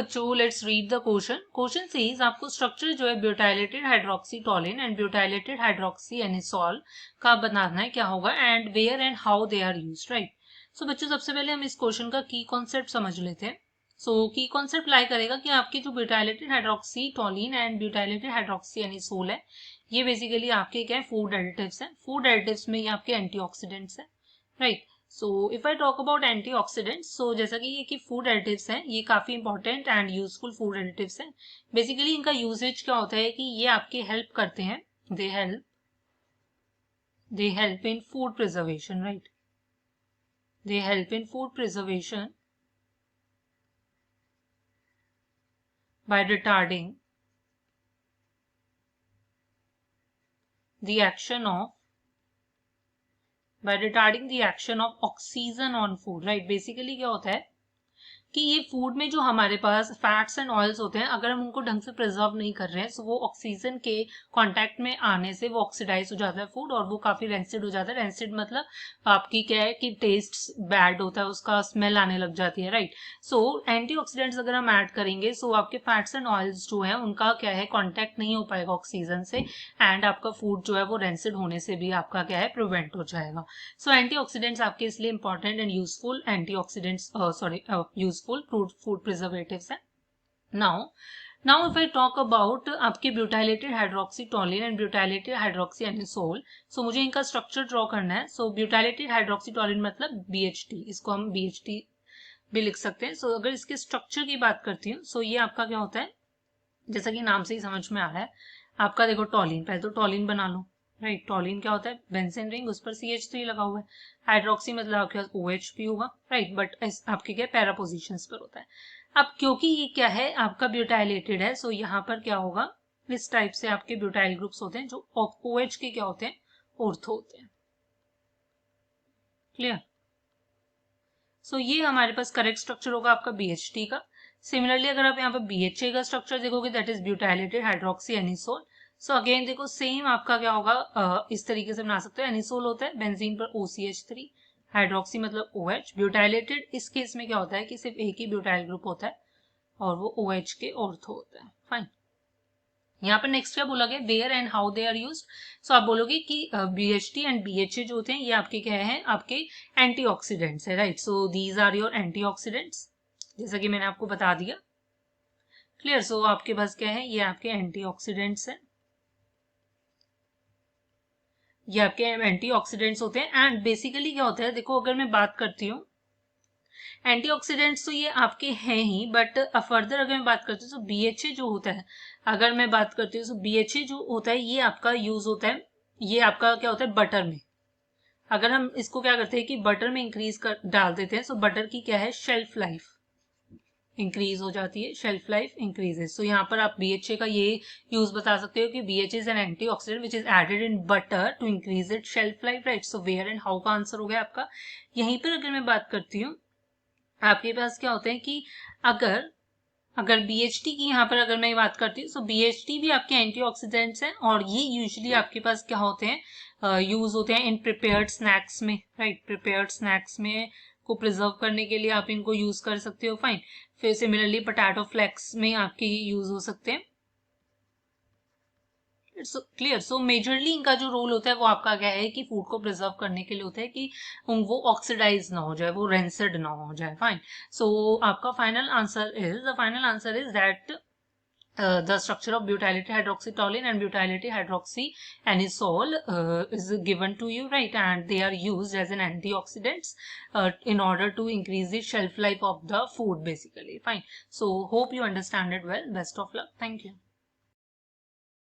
बच्चों let's read the question. Question says आपको structure जो है butylated hydroxytoluene and butylated hydroxy anisole का बनाना है, क्या होगा and where and how they are used, right. So बच्चों सबसे पहले हम इस क्वेश्चन का की कॉन्सेप्ट समझ लेते हैं. सो की कॉन्सेप्ट लाई करेगा कि आपकी जो butylated hydroxytoluene and butylated hydroxy anisole है, ये बेसिकली आपके क्या है, फूड एडिटिव्स हैं. फूड एडिटिव्स में ये आपके एंटीऑक्सीडेंट्स हैं, right. So if I talk about antioxidants, so जैसा कि ये कि फूड एडिटिव्स हैं, ये काफी important and useful food additives हैं. बेसिकली इनका यूजेज क्या होता है कि ये आपके हेल्प करते हैं, they help in food preservation, right. They help in food preservation by retarding the action of oxygen on food, right. Basically क्या होता है कि ये फूड में जो हमारे पास फैट्स एंड ऑयल्स होते हैं, अगर हम उनको ढंग से प्रिजर्व नहीं कर रहे हैं, तो वो ऑक्सीजन के कांटेक्ट में आने से वो ऑक्सीडाइज हो जाता है फूड, और वो काफी रेंसिड हो जाता है. रेंसिड मतलब आपकी क्या है कि टेस्ट बैड होता है, उसका स्मेल आने लग जाती है, राइट. सो एंटीऑक्सीडेंट्स अगर हम ऐड करेंगे, सो आपके फैट्स एंड ऑयल्स जो है उनका क्या है, कॉन्टेक्ट नहीं हो पाएगा ऑक्सीजन से, एंड आपका फूड जो है वो रेंसिड होने से भी आपका क्या है, प्रिवेंट हो जाएगा. सो एंटीऑक्सीडेंट्स आपके इसलिए important and useful antioxidants useful food preservatives है. Now if I talk about आपके butylated hydroxytoluene and butylated hydroxy anisole, so मुझे इनका स्ट्रक्चर ड्रॉ करना है. सो ब्यूटाइलेटेड हाइड्रोक्सीटोलिन मतलब BHT, इसको हम BHT भी लिख सकते हैं. सो अगर इसके स्ट्रक्चर की बात करती हूँ, सो ये आपका क्या होता है, जैसा कि नाम से ही समझ में आ रहा है, आपका देखो टोलिन, पहले तो टोलिन बना लो, राइट. टोलिन क्या होता है, बेंजीन रिंग, उस पर CH3 लगा हुआ है. हाइड्रोक्सी मतलब आपके पास OH भी होगा, राइट, बट आपके क्या पैरा पोजिशंस पर होता है. अब क्योंकि ये क्या है आपका ब्यूटाइलेटेड है, सो यहाँ पर क्या होगा, इस टाइप से आपके ब्यूटाइल ग्रुप्स होते हैं जो OH के क्या होते हैं, ऑर्थो होते हैं. क्लियर. सो ये हमारे पास करेक्ट स्ट्रक्चर होगा आपका BHT का. सिमिलरली अगर आप यहाँ पर BHA का स्ट्रक्चर देखोगे, that is butylated hydroxy anisole. So again देखो सेम आपका क्या होगा, इस तरीके से बना सकते हो. एनिसोल होता है बेंजीन पर OCH3, हाइड्रोक्सी मतलब OH. ब्यूटाइलेटेड इस केस में क्या होता है कि सिर्फ एक ही ब्यूटाइल ग्रुप होता है और वो OH के ऑर्थो होता है. फाइन. यहाँ पर नेक्स्ट क्या बोला गया, where and how they are used. So आप बोलोगे कि BHT एंड BHA जो होते हैं ये आपके क्या है, आपके एंटीऑक्सीडेंट्स है, right. So these are your antioxidants, जैसा कि मैंने आपको बता दिया. क्लियर. सो आपके पास क्या है, ये आपके एंटीऑक्सीडेंट्स हैं, ये आपके एंटीऑक्सीडेंट्स होते हैं. एंड बेसिकली क्या होता है, देखो अगर मैं बात करती हूँ एंटीऑक्सीडेंट्स, तो ये आपके हैं ही, बट फर्दर अगर मैं बात करती हूँ तो BHA जो होता है, अगर मैं बात करती हूँ तो BHA जो होता है ये आपका यूज होता है, ये आपका क्या होता है बटर में. अगर हम इसको क्या करते हैं कि बटर में इंक्रीज कर डाल देते हैं, सो बटर की क्या है, शेल्फ लाइफ इंक्रीज हो जाती है, शेल्फ लाइफ इंक्रीजेस. सो यहाँ पर आप BHA का ये यूज बता सकते हो कि BHA is an antioxidant which is added in butter to increase it shelf life, right. So where and how का आंसर हो गया आपका. यहीं पर अगर मैं बात करती हूँ, आपके पास क्या होता है कि अगर BHT की यहाँ पर अगर मैं बात करती हूँ, तो BHT भी आपके एंटीऑक्सीडेंट्स हैं, और ये यूजुअली आपके पास क्या होते हैं, यूज होते हैं इन प्रिपेयर्ड स्नैक्स में, राइट. प्रिपेयर्ड स्नैक्स में को प्रिजर्व करने के लिए आप इनको यूज कर सकते हो. फाइन. फिर सिमिलरली पोटैटो फ्लेक्स में आपके यूज हो सकते हैं. क्लियर. सो मेजरली इनका जो रोल होता है वो आपका क्या है कि फूड को प्रिजर्व करने के लिए होता है कि वो ऑक्सीडाइज ना हो जाए, वो रेंसिड ना हो जाए. फाइन. सो आपका final answer is that the structure of butylated hydroxytoluene and butylated hydroxy anisole is given to you, right, and they are used as an antioxidants in order to increase the shelf life of the food basically. Fine. So hope you understand it well. Best of luck. Thank you.